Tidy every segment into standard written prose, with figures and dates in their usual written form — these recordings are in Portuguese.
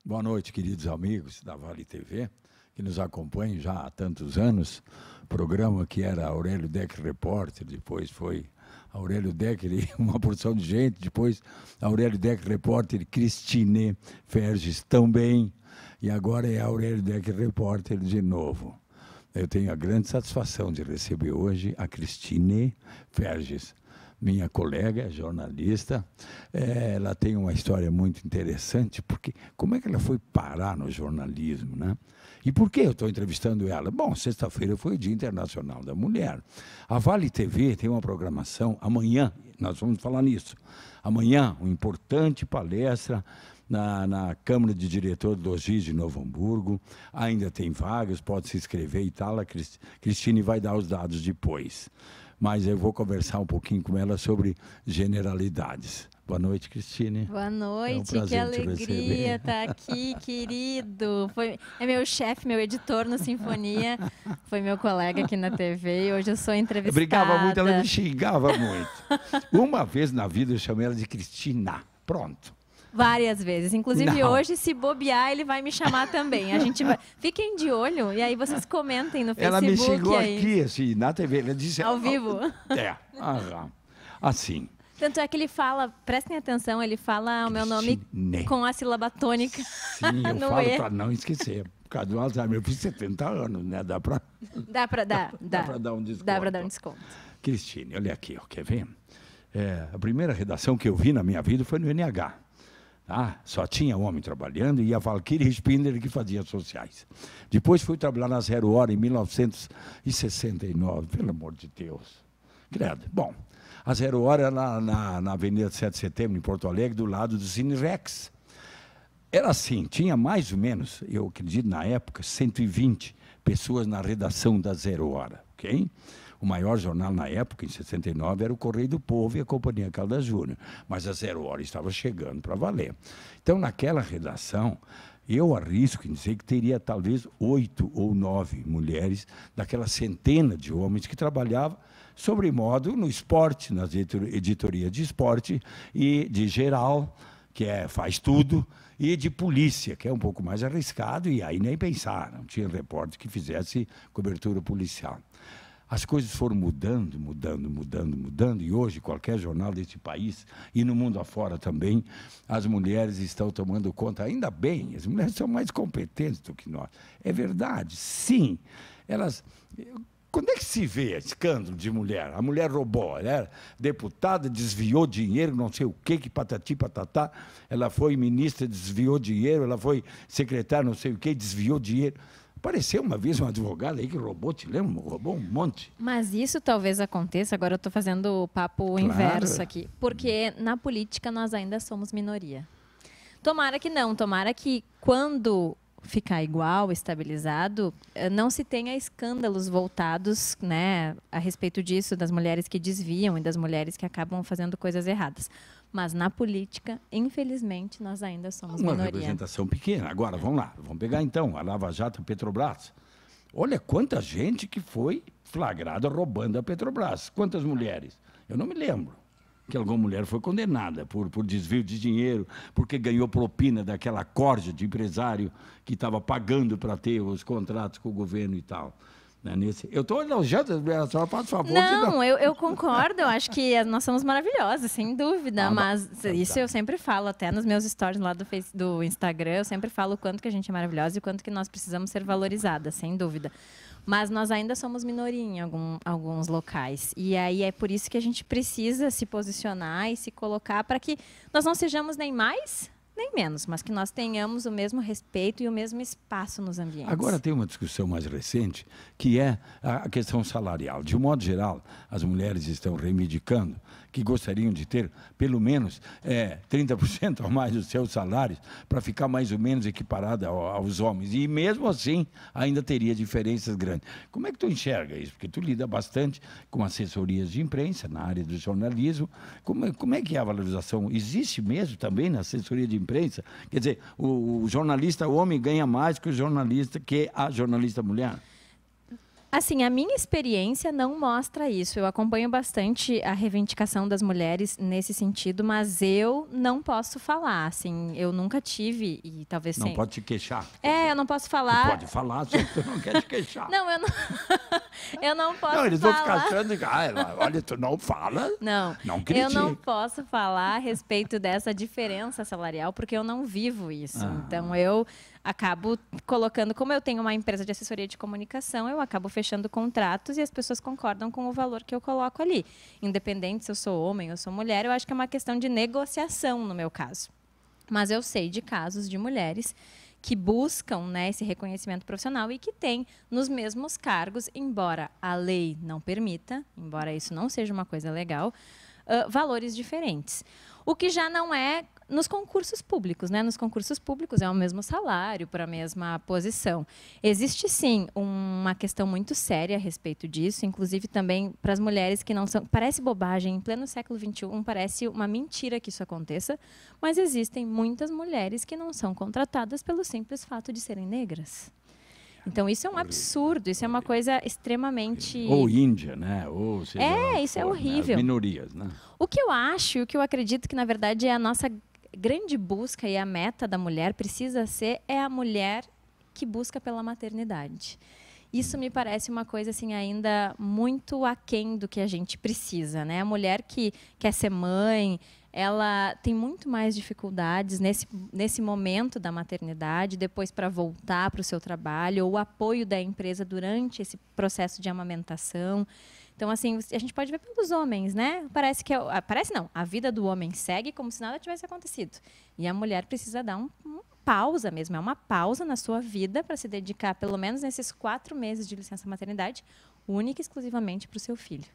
Boa noite, queridos amigos da Vale TV, que nos acompanham já há tantos anos. Programa que era Aurélio Decker Repórter, depois foi Aurélio Decker e uma porção de gente, depois Aurélio Decker Repórter e Cristine Ferges também, e agora é Aurélio Decker Repórter de novo. Eu tenho a grande satisfação de receber hoje a Cristine Ferges, minha colega, jornalista. Ela tem uma história muito interessante, porque como é que ela foi parar no jornalismo, né? E por que eu estou entrevistando ela? Bom, sexta-feira foi o Dia Internacional da Mulher. A Vale TV tem uma programação, amanhã, nós vamos falar nisso, amanhã, uma importante palestra na Câmara de Diretores do OGIS de Novo Hamburgo. Ainda tem vagas, pode se inscrever e tal. A Cristine vai dar os dados depois. Mas eu vou conversar um pouquinho com ela sobre generalidades. Boa noite, Cristine. Boa noite, que alegria estar aqui, querido. É meu chefe, meu editor no Sinfonia, foi meu colega aqui na TV e hoje eu sou entrevistada. Eu brigava muito, ela me xingava muito. Uma vez na vida eu chamei ela de Cristina, pronto. Várias vezes, inclusive Não. Hoje, se bobear, ele vai me chamar também. A gente vai... Fiquem de olho e aí vocês comentem no Facebook. Ela me xingou aí. aqui, assim, na TV. Ela disse, ao vivo. Assim. Tanto é que ele fala, prestem atenção, ele fala o meu nome com a sílaba tônica. Sim, eu falo para não esquecer. Por causa do Alzheimer, eu fiz 70 anos, né? Dá para dar um desconto. Dá para dar um desconto. Cristine, olha aqui, ó, quer ver? A primeira redação que eu vi na minha vida foi no NH. Só tinha homem trabalhando e a Valkyrie Spindler que fazia sociais. Depois fui trabalhar na Zero Hora em 1969, pelo amor de Deus. Credo. Bom, a Zero Hora era na Avenida 7 de Setembro, em Porto Alegre, do lado do Cine Rex. Era assim, tinha mais ou menos, eu acredito na época, 120 pessoas na redação da Zero Hora, ok? O maior jornal na época, em 69, era o Correio do Povo e a Companhia Caldas Júnior. Mas a Zero Hora estava chegando para valer. Então, naquela redação, eu arrisco em dizer que teria talvez 8 ou 9 mulheres daquela centena de homens que trabalhavam sobremodo no esporte, nas editorias de esporte e de geral, que faz tudo, e de polícia, que é um pouco mais arriscado, e aí nem pensar, não tinha repórter que fizesse cobertura policial. As coisas foram mudando, e hoje qualquer jornal desse país, e no mundo afora também, as mulheres estão tomando conta, ainda bem, as mulheres são mais competentes do que nós. É verdade, sim. Quando é que se vê escândalo de mulher? A mulher roubou, ela era deputada, desviou dinheiro, não sei o que patati, patatá, ela foi ministra, desviou dinheiro, ela foi secretária, não sei o que, desviou dinheiro. Apareceu uma vez uma advogada aí que roubou, te lembra? Roubou um monte. Mas isso talvez aconteça, agora eu estou fazendo o papo inverso aqui, porque na política nós ainda somos minoria. Tomara que não, tomara que quando ficar igual, estabilizado, não se tenha escândalos voltados, né, a respeito disso, das mulheres que desviam e das mulheres que acabam fazendo coisas erradas. Mas na política, infelizmente, nós ainda somos minoria. Uma representação pequena. Agora, vamos lá. Vamos pegar, então, a Lava Jato e a Petrobras. Olha quanta gente que foi flagrada roubando a Petrobras. Quantas mulheres? Eu não me lembro que alguma mulher foi condenada por desvio de dinheiro, porque ganhou propina daquela corja de empresário que estava pagando para ter os contratos com o governo e tal. Eu estou elogiando, a senhora faz favor. Não, eu concordo, eu acho que nós somos maravilhosas, sem dúvida, mas isso eu sempre falo, até nos meus stories lá do Instagram, eu sempre falo o quanto que a gente é maravilhosa e o quanto que nós precisamos ser valorizadas, sem dúvida. Mas nós ainda somos minoria em alguns locais. E aí é por isso que a gente precisa se posicionar e se colocar para que nós não sejamos nem mais nem menos, mas que nós tenhamos o mesmo respeito e o mesmo espaço nos ambientes. Agora tem uma discussão mais recente, que é a questão salarial. De um modo geral, as mulheres estão reivindicando que gostariam de ter pelo menos 30% a mais dos seus salários para ficar mais ou menos equiparada aos homens. E mesmo assim, ainda teria diferenças grandes. Como é que tu enxerga isso? Porque tu lida bastante com assessorias de imprensa na área do jornalismo. Como é que é a valorização? Existe mesmo também na assessoria de imprensa? Quer dizer, o jornalista homem ganha mais que a jornalista mulher? Assim, a minha experiência não mostra isso. Eu acompanho bastante a reivindicação das mulheres nesse sentido, mas eu não posso falar. Assim, eu nunca tive e talvez não pode te queixar. Eu não posso falar. Tu pode falar, só que tu não quer te queixar. Não, eu não. Eu não posso. Não, eles falar. vão ficar achando que, olha, tu não fala. Não critica. Eu não posso falar a respeito dessa diferença salarial porque eu não vivo isso. Então eu acabo colocando, como eu tenho uma empresa de assessoria de comunicação, eu acabo fechando contratos e as pessoas concordam com o valor que eu coloco ali. Independente se eu sou homem ou sou mulher, eu acho que é uma questão de negociação no meu caso. Mas eu sei de casos de mulheres que buscam, né, esse reconhecimento profissional e que têm nos mesmos cargos, embora a lei não permita, embora isso não seja uma coisa legal, valores diferentes. O que já não é nos concursos públicos, né? Nos concursos públicos é o mesmo salário para a mesma posição. Existe, sim, uma questão muito séria a respeito disso, inclusive também para as mulheres que não são... Parece bobagem, em pleno século XXI, parece uma mentira que isso aconteça, mas existem muitas mulheres que não são contratadas pelo simples fato de serem negras. Então, isso é um absurdo, isso é uma coisa extremamente... Ou Índia, né? Ou, seja, isso é horrível. As minorias, né? O que eu acho, o que eu acredito que, na verdade, é a nossa grande busca e a meta da mulher precisa ser a mulher que busca pela maternidade. Isso me parece uma coisa assim ainda muito aquém do que a gente precisa, né? A mulher que quer ser mãe, ela tem muito mais dificuldades nesse momento da maternidade, depois para voltar para o seu trabalho, ou o apoio da empresa durante esse processo de amamentação. Então, assim, a gente pode ver pelos homens, né? Parece não, a vida do homem segue como se nada tivesse acontecido. E a mulher precisa dar uma pausa mesmo, é uma pausa na sua vida para se dedicar, pelo menos nesses 4 meses de licença maternidade, única e exclusivamente para o seu filho.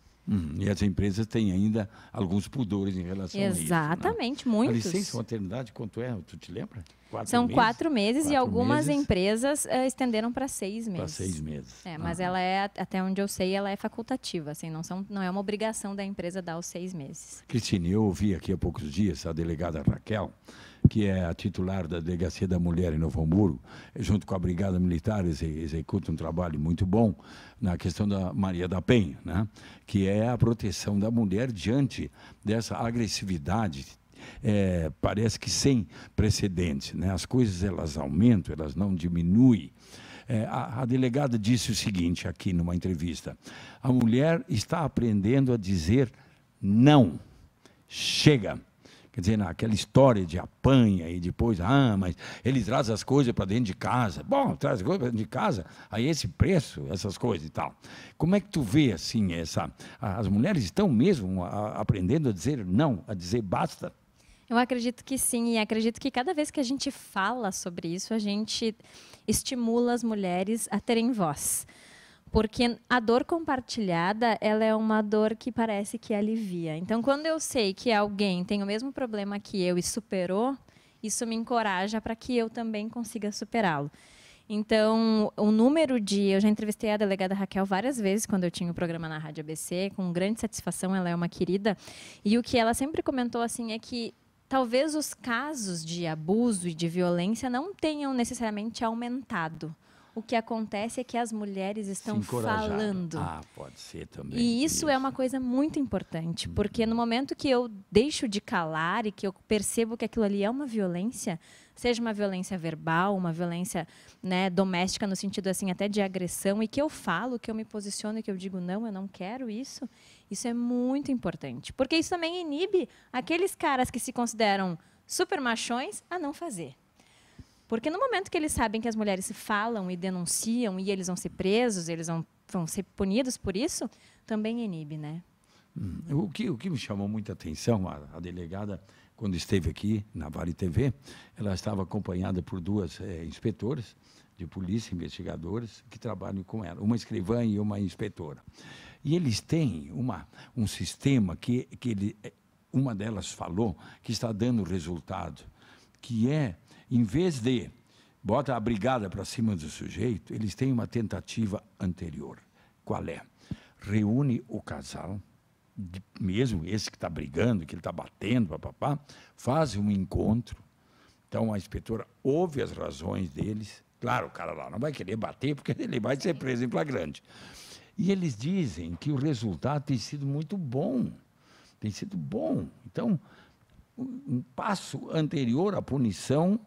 E as empresas têm ainda alguns pudores em relação a isso. Exatamente, né? muitos. A licença maternidade, quanto é? Tu te lembra? São 4 meses e algumas empresas estenderam para 6 meses. Para 6 meses. Mas ela é, até onde eu sei, ela é facultativa. Assim, não é uma obrigação da empresa dar os 6 meses. Cristine, eu ouvi aqui há poucos dias a delegada Raquel, que é a titular da Delegacia da Mulher em Novo Hamburgo, junto com a Brigada Militar, executa um trabalho muito bom na questão da Maria da Penha, né? Que é a proteção da mulher diante dessa agressividade, parece que sem precedentes, né? As coisas elas aumentam, elas não diminuem. A delegada disse o seguinte aqui numa entrevista: a mulher está aprendendo a dizer não, chega. Quer dizer, naquela história de apanha e depois, mas ele traz as coisas para dentro de casa. Bom, traz as coisas para dentro de casa, aí esse preço, essas coisas e tal. Como é que tu vê, assim, as mulheres estão mesmo aprendendo a dizer não, a dizer basta? Eu acredito que sim, e acredito que cada vez que a gente fala sobre isso, a gente estimula as mulheres a terem voz. Porque a dor compartilhada, ela é uma dor que parece que alivia. Então, quando eu sei que alguém tem o mesmo problema que eu e superou, isso me encoraja para que eu também consiga superá-lo. Então, eu já entrevistei a delegada Raquel várias vezes quando eu tinha o programa na Rádio ABC, com grande satisfação, ela é uma querida. E o que ela sempre comentou assim é que talvez os casos de abuso e de violência não tenham necessariamente aumentado. O que acontece é que as mulheres estão falando. Pode ser também. E isso é uma coisa muito importante, porque no momento que eu deixo de calar e que eu percebo que aquilo ali é uma violência, seja uma violência verbal, uma violência, né, doméstica, no sentido assim até de agressão, e que eu falo, que eu me posiciono e que eu digo, não, eu não quero isso, isso é muito importante. Porque isso também inibe aqueles caras que se consideram super machões a não fazer. Porque no momento que eles sabem que as mulheres falam e denunciam e eles vão ser presos, eles vão ser punidos por isso, também inibe, né? O que me chamou muita atenção, a delegada quando esteve aqui na Vale TV, ela estava acompanhada por duas inspetoras de polícia, investigadoras, que trabalham com ela, uma escrivã e uma inspetora. E eles têm um sistema que uma delas falou que está dando resultado, que em vez de bota a brigada para cima do sujeito, eles têm uma tentativa anterior. Qual é? Reúne o casal, mesmo esse que está brigando, que ele está batendo, papapá, faz um encontro. Então, a inspetora ouve as razões deles. Claro, o cara lá não vai querer bater, porque ele vai ser preso em flagrante. E eles dizem que o resultado tem sido muito bom. Tem sido bom. Então, um passo anterior à punição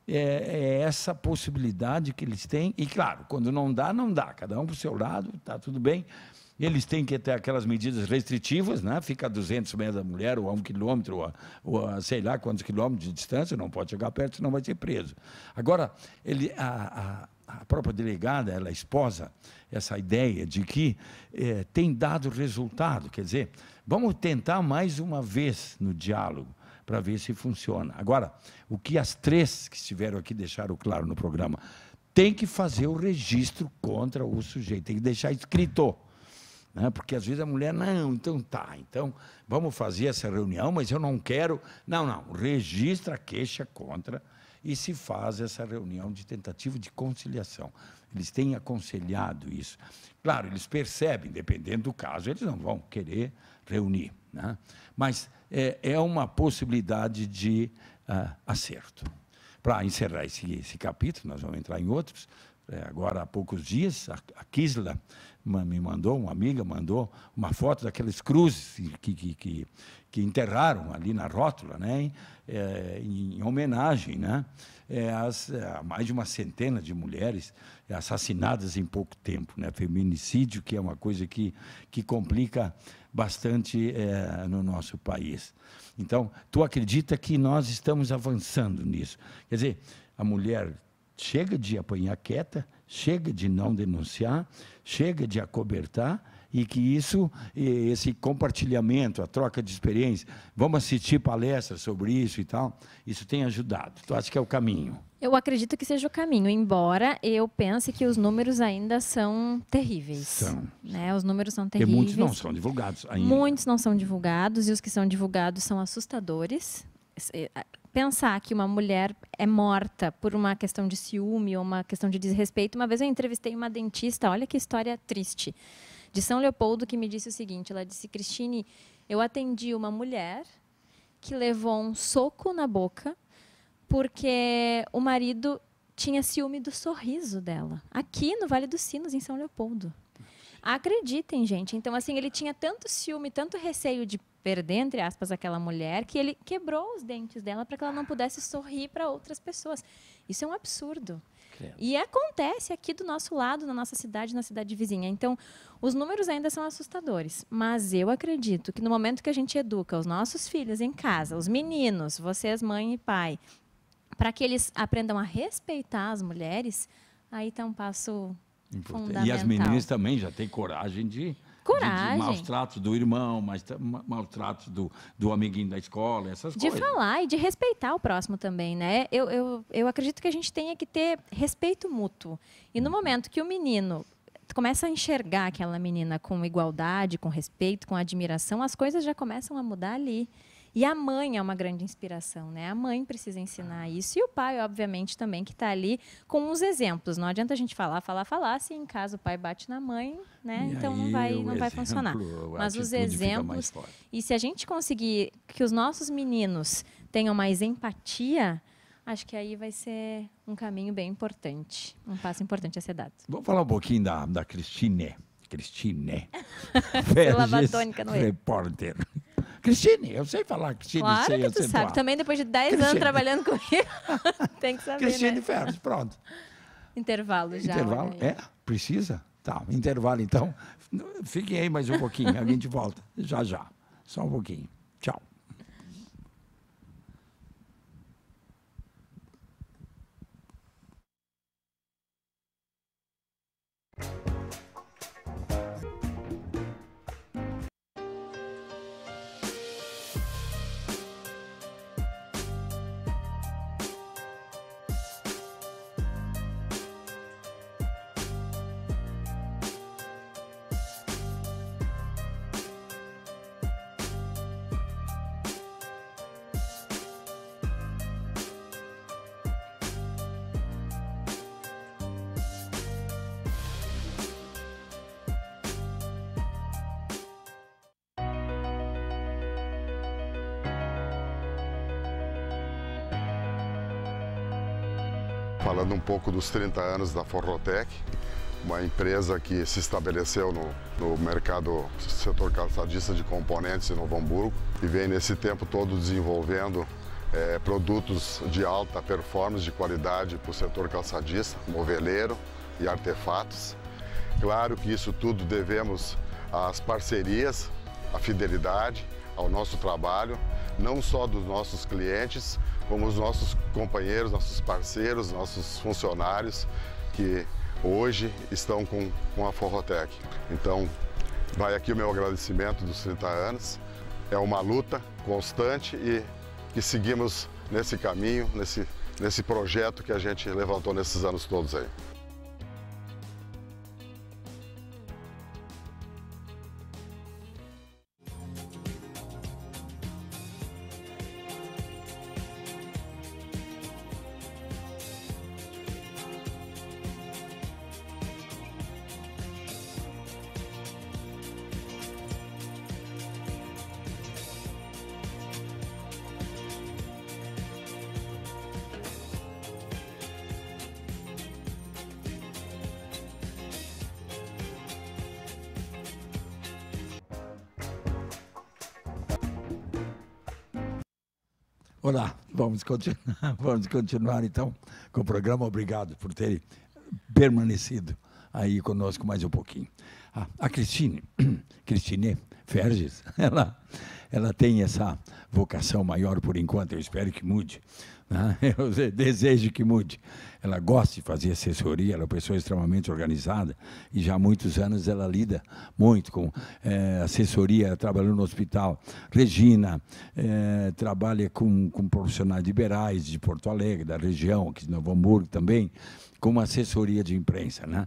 é essa possibilidade que eles têm. E, claro, quando não dá, não dá. Cada um para o seu lado, está tudo bem. Eles têm que ter aquelas medidas restritivas, né? Fica a 200 metros da mulher, ou a 1 quilômetro, ou a sei lá quantos quilômetros de distância, não pode chegar perto, senão vai ser preso. Agora, a própria delegada, ela esposa essa ideia de que tem dado resultado. Quer dizer, vamos tentar mais uma vez no diálogo, para ver se funciona. Agora, o que as três que estiveram aqui deixaram claro no programa, tem que fazer o registro contra o sujeito, tem que deixar escrito. Né? Porque às vezes a mulher, não, então vamos fazer essa reunião, mas eu não quero. Não, registra a queixa contra e se faz essa reunião de tentativa de conciliação. Eles têm aconselhado isso. Claro, eles percebem, dependendo do caso, eles não vão querer reunir. Né? Mas é uma possibilidade de acerto. Para encerrar esse capítulo, nós vamos entrar em outros. Agora, há poucos dias, a Kisla me mandou, uma amiga mandou uma foto daquelas cruzes que enterraram ali na rótula, né, em homenagem, né, a mais de uma centena de mulheres assassinadas em pouco tempo, né, feminicídio, que é uma coisa que complica bastante no nosso país. Então, tu acredita que nós estamos avançando nisso? Quer dizer, a mulher chega de apanhar quieta, chega de não denunciar, chega de acobertar, e que esse compartilhamento, a troca de experiência, vamos assistir palestras sobre isso e tal, isso tem ajudado. Tu acha que é o caminho? Eu acredito que seja o caminho, embora eu pense que os números ainda são terríveis. São. Né? Os números são terríveis. E muitos não são divulgados ainda. Muitos não são divulgados, e os que são divulgados são assustadores. Pensar que uma mulher é morta por uma questão de ciúme ou uma questão de desrespeito. Uma vez eu entrevistei uma dentista, olha que história triste, de São Leopoldo, que me disse o seguinte, ela disse: Cristine, eu atendi uma mulher que levou um soco na boca porque o marido tinha ciúme do sorriso dela, aqui no Vale dos Sinos, em São Leopoldo. Acreditem, gente. Então, assim, ele tinha tanto ciúme, tanto receio de perder, entre aspas, aquela mulher, que ele quebrou os dentes dela para que ela não pudesse sorrir para outras pessoas. Isso é um absurdo. E acontece aqui do nosso lado, na nossa cidade, na cidade vizinha. Então, os números ainda são assustadores. Mas eu acredito que no momento que a gente educa os nossos filhos em casa, os meninos, vocês, mãe e pai, para que eles aprendam a respeitar as mulheres, aí está um passo fundamental. E as meninas também já têm coragem de maus tratos do irmão, maus tratos do amiguinho da escola, essas coisas. De falar e de respeitar o próximo também, né? Eu acredito que a gente tenha que ter respeito mútuo. E no momento que o menino começa a enxergar aquela menina com igualdade, com respeito, com admiração, as coisas já começam a mudar ali. E a mãe é uma grande inspiração, né? A mãe precisa ensinar isso. E o pai, obviamente, também, que está ali com os exemplos. Não adianta a gente falar, se em casa o pai bate na mãe, né? Então não vai funcionar. Mas os exemplos... E se a gente conseguir que os nossos meninos tenham mais empatia, acho que aí vai ser um caminho bem importante. Um passo importante a ser dado. Vamos falar um pouquinho da Cristine. Cristine. Lavadônica, não é? Repórter. Cristine, eu sei falar Cristine. Claro que tu sabe. Também depois de 10 anos trabalhando comigo, tem que saber, Cristine né? Ferros, pronto. Intervalo já. Intervalo? Precisa? Tá, intervalo então. Fiquem aí mais um pouquinho, a gente volta já. Só um pouquinho. Tchau. falando um pouco dos 30 anos da Forrotec, uma empresa que se estabeleceu no mercado setor calçadista de componentes em Novo Hamburgo e vem nesse tempo todo desenvolvendo produtos de alta performance, de qualidade para o setor calçadista, moveleiro e artefatos. Claro que isso tudo devemos às parcerias, à fidelidade, ao nosso trabalho, não só dos nossos clientes, como os nossos companheiros, nossos parceiros, nossos funcionários que hoje estão com a Forrotec. Então, vai aqui o meu agradecimento dos 30 anos. É uma luta constante e que seguimos nesse caminho, nesse projeto que a gente levantou nesses anos todos aí. Olá, vamos continuar então com o programa. Obrigado por terem permanecido aí conosco mais um pouquinho. A Cristine Ferges, ela tem essa vocação maior por enquanto, eu espero que mude, né? Eu desejo que mude. Ela gosta de fazer assessoria, ela é uma pessoa extremamente organizada e já há muitos anos ela lida muito com assessoria, trabalhando no hospital. Regina trabalha com profissionais liberais de Porto Alegre, da região, aqui de Novo Hamburgo também, como assessoria de imprensa, né?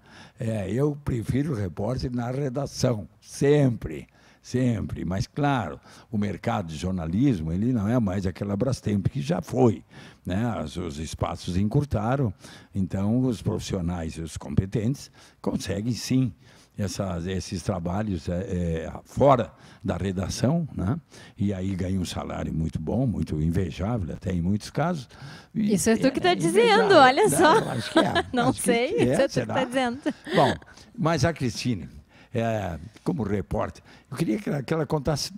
Eu prefiro repórter na redação, sempre. Sempre, mas claro, o mercado de jornalismo ele não é mais aquela Brastemp que já foi, né? Os espaços encurtaram, então os profissionais e os competentes conseguem sim esses trabalhos fora da redação, né? E aí ganham um salário muito bom, muito invejável, até em muitos casos. Isso é tu que está dizendo, olha só. Acho que é. Não sei, isso é tu que está dizendo. Bom, mas a Cristine, como repórter, eu queria que ela contasse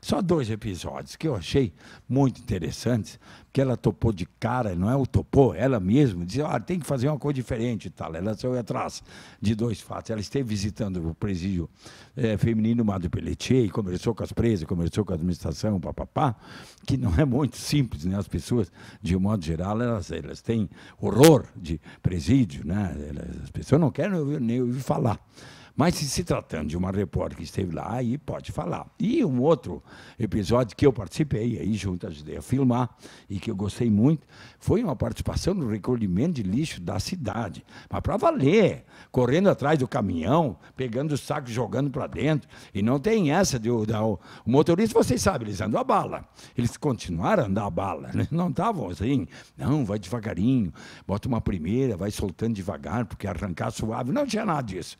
só dois episódios que eu achei muito interessantes, que ela topou de cara, não é o topou, ela mesma, disse, tem que fazer uma coisa diferente e tal. Ela saiu atrás de dois fatos. Ela esteve visitando o presídio feminino Madre Pelletier e conversou com as presas, conversou com a administração, papapá, que não é muito simples, né? As pessoas, de um modo geral, elas têm horror de presídio, né? As pessoas não querem nem ouvir falar. Mas se tratando de uma repórter que esteve lá, aí pode falar. E um outro episódio que eu participei, aí junto ajudei a filmar, e que eu gostei muito, foi uma participação no recolhimento de lixo da cidade. Mas para valer, correndo atrás do caminhão, pegando o saco e jogando para dentro. E não tem essa o motorista, vocês sabem, eles andam a bala. Eles continuaram a andar a bala. Né? Não estavam assim, não, vai devagarinho, bota uma primeira, vai soltando devagar, porque arrancar suave. Não tinha nada disso.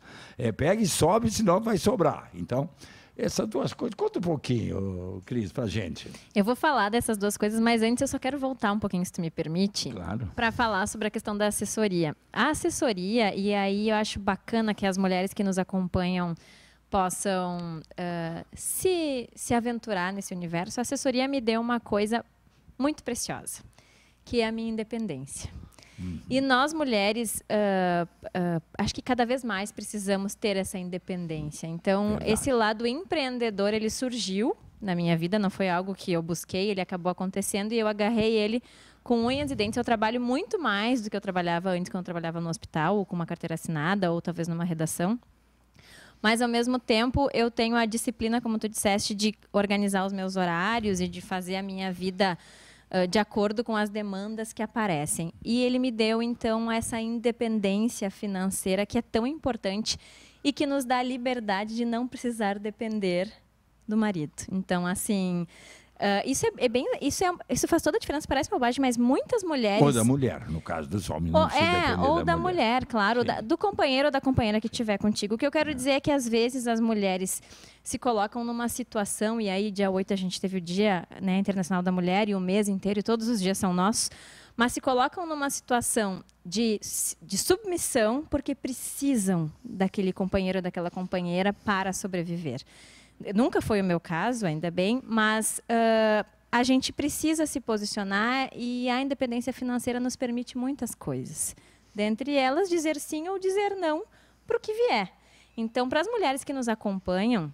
Pega e sobe, senão vai sobrar. Então, essas duas coisas. Conta um pouquinho, Cris, pra gente. Eu vou falar dessas duas coisas, mas antes eu só quero voltar um pouquinho, se tu me permite, claro, para falar sobre a questão da assessoria. A assessoria, e aí eu acho bacana que as mulheres que nos acompanham possam se aventurar nesse universo. A assessoria me deu uma coisa muito preciosa, que é a minha independência. E nós, mulheres, acho que cada vez mais precisamos ter essa independência. Então, esse lado empreendedor, ele surgiu na minha vida, não foi algo que eu busquei, ele acabou acontecendo e eu agarrei ele com unhas e dentes. Eu trabalho muito mais do que eu trabalhava antes, quando eu trabalhava no hospital, ou com uma carteira assinada, ou talvez numa redação. Mas, ao mesmo tempo, eu tenho a disciplina, como tu disseste, de organizar os meus horários e de fazer a minha vida de acordo com as demandas que aparecem. E ele me deu, então, essa independência financeira que é tão importante e que nos dá a liberdade de não precisar depender do marido. Então, assim, isso faz toda a diferença, parece bobagem, mas muitas mulheres... Ou da mulher, no caso dos homens. Não ou da mulher, claro, do companheiro ou da companheira que estiver contigo. O que eu quero dizer é que, às vezes, as mulheres se colocam numa situação, e aí dia 8 a gente teve o Dia, né, Internacional da Mulher, e o mês inteiro, e todos os dias são nossos, mas se colocam numa situação de submissão porque precisam daquele companheiro ou daquela companheira para sobreviver. Nunca foi o meu caso, ainda bem, mas a gente precisa se posicionar e a independência financeira nos permite muitas coisas. Dentre elas, dizer sim ou dizer não para o que vier. Então, para as mulheres que nos acompanham,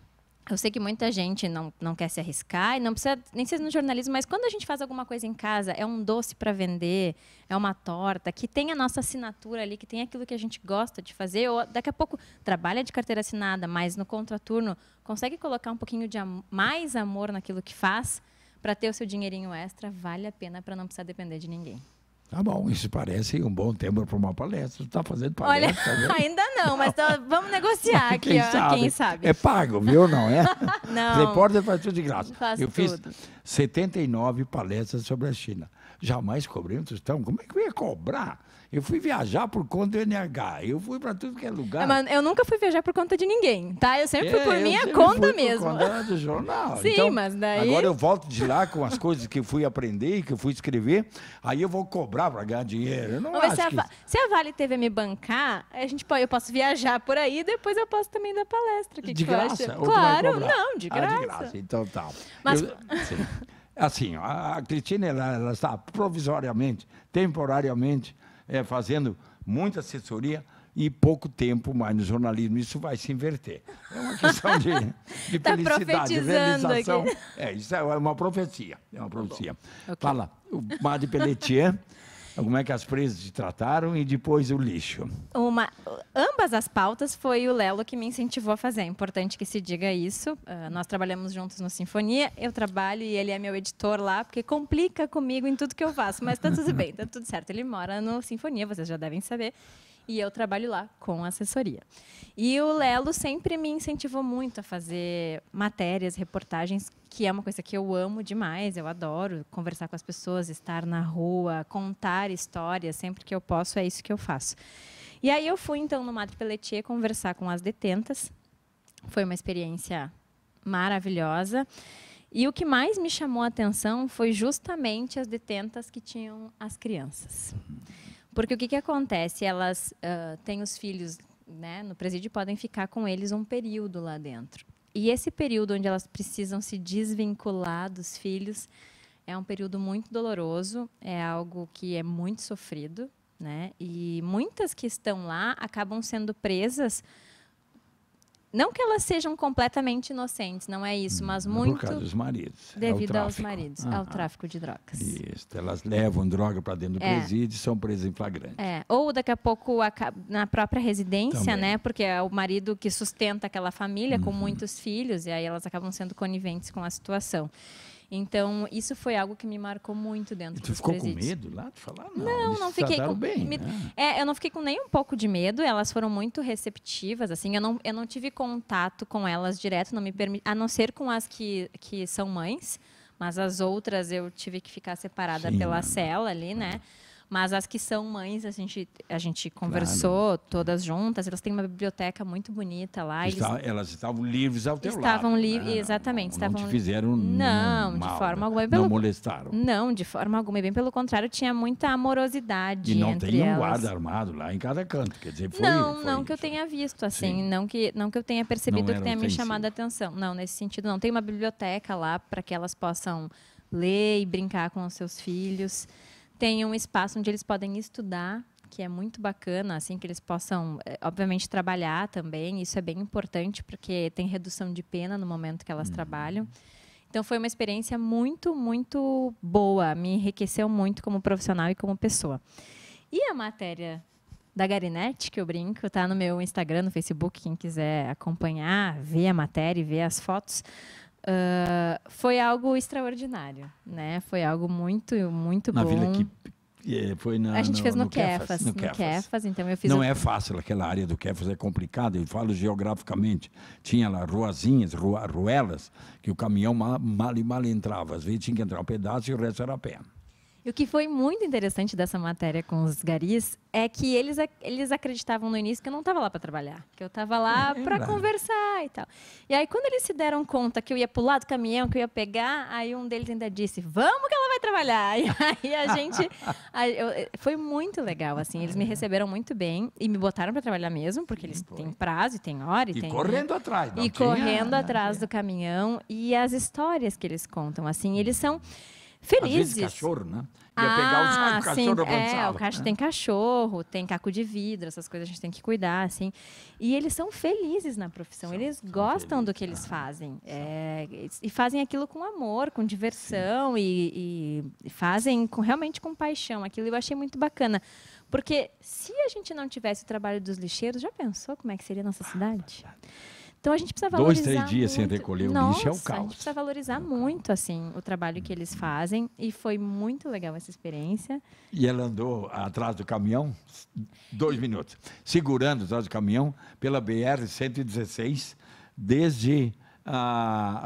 eu sei que muita gente não quer se arriscar, e não precisa nem ser no jornalismo, mas quando a gente faz alguma coisa em casa, é um doce para vender, é uma torta, que tem a nossa assinatura ali, que tem aquilo que a gente gosta de fazer, ou daqui a pouco trabalha de carteira assinada, mas no contraturno consegue colocar um pouquinho de mais amor naquilo que faz, para ter o seu dinheirinho extra, vale a pena para não precisar depender de ninguém. Tá bom, isso parece um bom tema para uma palestra. Você está fazendo palestra? Olha, ainda não, mas vamos negociar aqui, quem sabe. É pago, viu? Não é? Não. Repórter faz tudo de graça. Eu fiz 79 palestras sobre a China. Jamais cobrei um tostão. Como é que eu ia cobrar? Eu fui viajar por conta do NH. Eu fui para tudo que é lugar. Mas eu nunca fui viajar por conta de ninguém, tá? Eu sempre fui por minha conta mesmo. Por conta do jornal. Sim, então, mas daí... Agora eu volto de lá com as coisas que eu fui aprender, que eu fui escrever. Aí eu vou cobrar para ganhar dinheiro. Eu não Vamos acho ver se a Vale TV me bancar, eu posso viajar por aí, depois eu posso também dar palestra. De graça? Claro, não, de graça. De graça, então tá. Mas... Assim, a Cristina ela está provisoriamente, temporariamente, fazendo muita assessoria e pouco tempo mais no jornalismo. Isso vai se inverter. É uma questão de felicidade, de realização. Aqui. Isso é uma profecia. É uma profecia. Okay. Fala, o Madre Pelletier, como é que as presas te trataram e depois o lixo. Ambas as pautas foi o Lelo que me incentivou a fazer. É importante que se diga isso. Nós trabalhamos juntos no Sinfonia, eu trabalho e ele é meu editor lá, porque complica comigo em tudo que eu faço. Mas está tudo bem, está tudo certo. Ele mora no Sinfonia, vocês já devem saber. E eu trabalho lá com assessoria. E o Lelo sempre me incentivou muito a fazer matérias, reportagens, que é uma coisa que eu amo demais. Eu adoro conversar com as pessoas, estar na rua, contar histórias. Sempre que eu posso, é isso que eu faço. E aí eu fui, então, no Madre Pelletier conversar com as detentas. Foi uma experiência maravilhosa. E o que mais me chamou a atenção foi justamente as detentas que tinham as crianças. Porque o que acontece? Elas têm os filhos, né, no presídio, podem ficar com eles um período lá dentro. E esse período onde elas precisam se desvincular dos filhos é um período muito doloroso, é algo que é muito sofrido, né? E muitas que estão lá acabam sendo presas. Não que elas sejam completamente inocentes, não é isso, mas muito por causa dos maridos. Devido aos maridos, ao tráfico de drogas. Isso, elas levam droga para dentro do presídio e são presas em flagrante. Ou daqui a pouco na própria residência, também, né? Porque é o marido que sustenta aquela família com muitos filhos e aí elas acabam sendo coniventes com a situação. Então, isso foi algo que me marcou muito dentro dos presídios. Tu ficou com medo lá de falar? Não fiquei com bem, né? Eu não fiquei com nem um pouco de medo. Elas foram muito receptivas, assim. Eu não tive contato com elas direto, não me a não ser com as que são mães, mas as outras eu tive que ficar separada pela cela ali, né? Mas as que são mães, a gente conversou todas juntas. Elas têm uma biblioteca muito bonita lá. Elas estavam livres ao teu lado. Estavam livres, exatamente. Não te fizeram não, mal, de forma alguma. Não molestaram. Não, de forma alguma. E bem pelo contrário, tinha muita amorosidade entre elas. E não tem um guarda armado lá em cada canto. Quer dizer, não que eu tenha visto, assim. Não que eu tenha percebido que tenha me chamado a atenção. Não, nesse sentido, não. Tem uma biblioteca lá para que elas possam ler e brincar com os seus filhos. Tem um espaço onde eles podem estudar, que é muito bacana, assim, que eles possam, obviamente, trabalhar também. Isso é bem importante, porque tem redução de pena no momento que elas trabalham. Então, foi uma experiência muito, muito boa. Me enriqueceu muito como profissional e como pessoa. E a matéria da Garinete, que eu brinco, está no meu Instagram, no Facebook, quem quiser acompanhar, ver a matéria e ver as fotos. Foi algo extraordinário, né? Foi algo muito, muito bom. Na vila que foi a gente fez no Kefas. No Kefas, então eu fiz. Não é fácil, aquela área do Kefas é complicada, eu falo geograficamente. Tinha lá ruazinhas, ruelas, que o caminhão mal entrava. Às vezes tinha que entrar um pedaço e o resto era a pé. E o que foi muito interessante dessa matéria com os garis é que eles acreditavam no início que eu não estava lá para trabalhar, que eu estava lá para conversar e tal. E aí, quando eles se deram conta que eu ia pular do caminhão, que eu ia pegar, aí um deles ainda disse, vamos que ela vai trabalhar. E aí a gente... foi muito legal, assim. Eles me receberam muito bem e me botaram para trabalhar mesmo, porque eles têm prazo e têm hora. E correndo atrás. E correndo atrás do caminhão. E as histórias que eles contam, assim, eles são... felizes. Às vezes cachorro, né? Ia pegar o cachorro avançava. O cachorro tem cachorro, tem caco de vidro, essas coisas a gente tem que cuidar, assim. E eles são felizes na profissão, eles gostam do que eles fazem. E fazem aquilo com amor, com diversão e fazem realmente com paixão. Aquilo eu achei muito bacana. Porque se a gente não tivesse o trabalho dos lixeiros, já pensou como é que seria a nossa cidade? Então a gente precisa valorizar 2, 3 dias muito. sem recolher o lixo é o caos. A gente precisa valorizar muito assim o trabalho que eles fazem e foi muito legal essa experiência. E ela andou atrás do caminhão 2 minutos, segurando atrás do caminhão pela BR-116, desde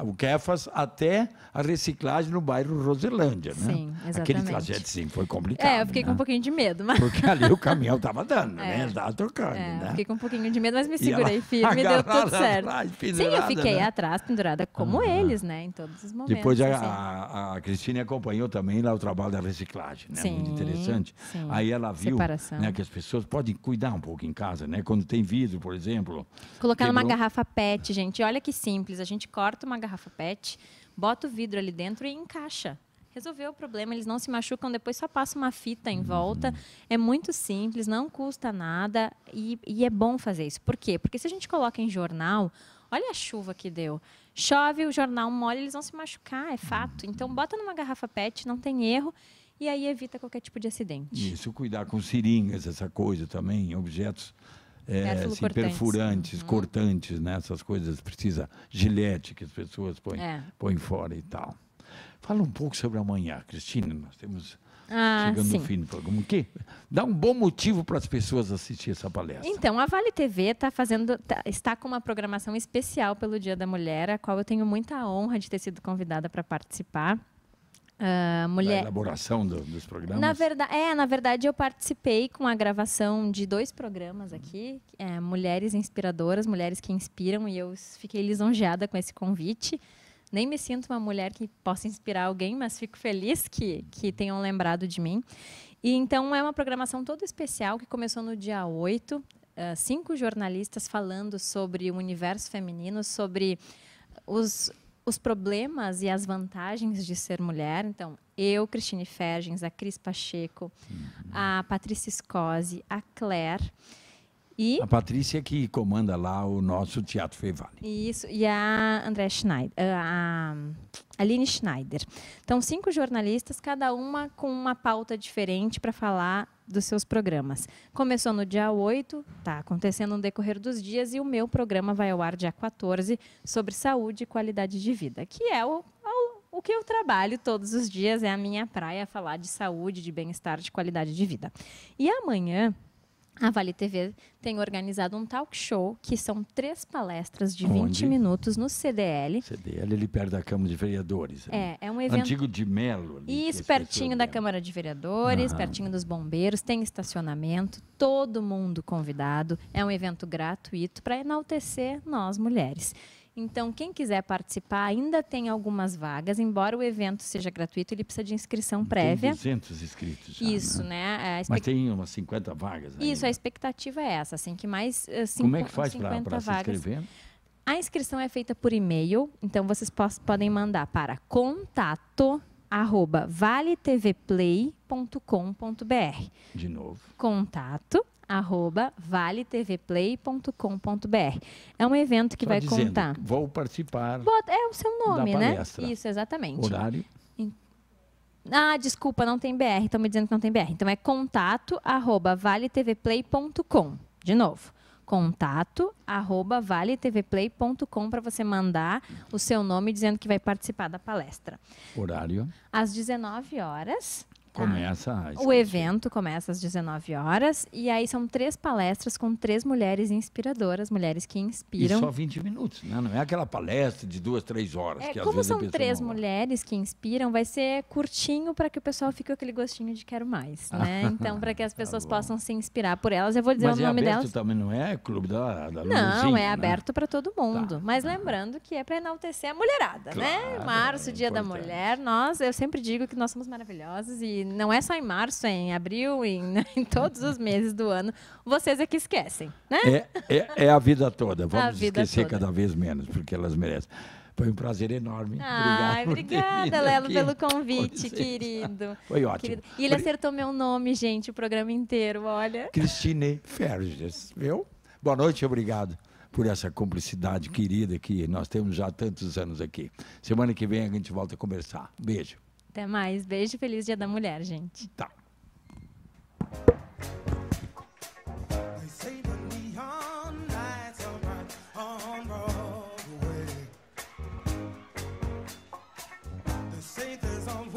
o Kefas até a reciclagem no bairro Roselândia, né? Sim, exatamente. Aquele trajeto, sim, foi complicado. Eu fiquei com um pouquinho de medo. Mas... porque ali o caminhão estava dando, né? Ele estava trocando, né? Fiquei com um pouquinho de medo, mas me segurei firme e deu tudo certo. Atrás, sim, eu fiquei atrás, pendurada, como eles, né? Em todos os momentos. Depois assim. a Cristine acompanhou também lá o trabalho da reciclagem, né? Muito interessante. Sim. Aí ela viu, separação, né, que as pessoas podem cuidar um pouco em casa, né? Quando tem vidro, por exemplo. Colocar numa garrafa PET, gente. Olha que simples. A gente corta uma garrafa PET, bota o vidro ali dentro e encaixa. Resolveu o problema, eles não se machucam, depois só passa uma fita em volta. É muito simples, não custa nada e é bom fazer isso. Por quê? Porque se a gente coloca em jornal, olha a chuva que deu. Chove, o jornal molha, eles vão se machucar, é fato. Então, bota numa garrafa PET, não tem erro, e aí evita qualquer tipo de acidente. Isso, cuidar com seringas, essa coisa também, objetos assim, perfurantes, cortantes, né? Essas coisas, precisa gilete que as pessoas põem fora e tal. Fala um pouco sobre amanhã, Cristina, nós temos chegando no fim do programa. Dá um bom motivo para as pessoas assistir essa palestra. Então, a Vale TV está com uma programação especial pelo Dia da Mulher, a qual eu tenho muita honra de ter sido convidada para participar. Da elaboração dos programas? Na verdade, eu participei com a gravação de 2 programas aqui, Mulheres Inspiradoras, Mulheres que Inspiram, e eu fiquei lisonjeada com esse convite. Nem me sinto uma mulher que possa inspirar alguém, mas fico feliz que tenham lembrado de mim. E então é uma programação toda especial que começou no dia 8, 5 jornalistas falando sobre o universo feminino, sobre os problemas e as vantagens de ser mulher. Então, eu, Cristine Fergens, a Cris Pacheco, a Patrícia Scosi, a Claire... A Patrícia que comanda lá o nosso Teatro Fevale. Isso, e a André Schneider, a Aline Schneider. Então, 5 jornalistas, cada uma com uma pauta diferente para falar dos seus programas. Começou no dia 8, está acontecendo no decorrer dos dias, e o meu programa vai ao ar dia 14, sobre saúde e qualidade de vida, que é o que eu trabalho todos os dias, é a minha praia, falar de saúde, de bem-estar, de qualidade de vida. E amanhã... a Vale TV tem organizado um talk show, que são 3 palestras de 20 minutos no CDL. CDL, ali perto da Câmara de Vereadores. É um evento... Antigo de Melo. Ali, isso, pertinho da Câmara de Vereadores, pertinho dos bombeiros, tem estacionamento, todo mundo convidado. É um evento gratuito para enaltecer nós, mulheres. Então, quem quiser participar, ainda tem algumas vagas, embora o evento seja gratuito, ele precisa de inscrição prévia. Tem 200 inscritos já, isso, né? Mas tem umas 50 vagas ainda. Isso, a expectativa é essa, assim, que mais 50 Como é que faz para se inscrever? A inscrição é feita por e-mail, então vocês podem mandar para contato@valetvplay.com.br. De novo. contato@valetvplay.com.br. É um evento que vai contar. Vou participar. É o seu nome, né? Isso, exatamente. Horário? Desculpa, não tem BR. Estão me dizendo que não tem BR. Então é contato@valetvplay.com. De novo. contato@valetvplay.com para você mandar o seu nome dizendo que vai participar da palestra. Horário? Às 19 horas. Começa. O evento começa às 19 horas e aí são 3 palestras com 3 mulheres inspiradoras, mulheres que inspiram. E só 20 minutos, né? Não é aquela palestra de 2, 3 horas. Que às como vezes são 3 mulheres que inspiram, vai ser curtinho para que o pessoal fique com aquele gostinho de quero mais, né? Então, para que as pessoas possam se inspirar por elas, eu vou dizer o nome delas. Mas também não é clube da Não, Luzinha, é aberto para todo mundo. Tá. Mas lembrando que é para enaltecer a mulherada, né? Março, Dia da Mulher, eu sempre digo que nós somos maravilhosos e não é só em março, é em abril, em todos os meses do ano. Vocês é que esquecem, né? É a vida toda. Vamos vida esquecer toda. cada vez menos, porque elas merecem. Foi um prazer enorme. Obrigada, Lelo, pelo convite, querido. Foi ótimo. Querido. E ele acertou meu nome, gente, o programa inteiro, olha. Cristine Ferges, viu? Boa noite, obrigado por essa cumplicidade querida que nós temos já há tantos anos aqui. Semana que vem a gente volta a conversar. Beijo. Até mais. Beijo e feliz Dia da Mulher, gente. Tá. On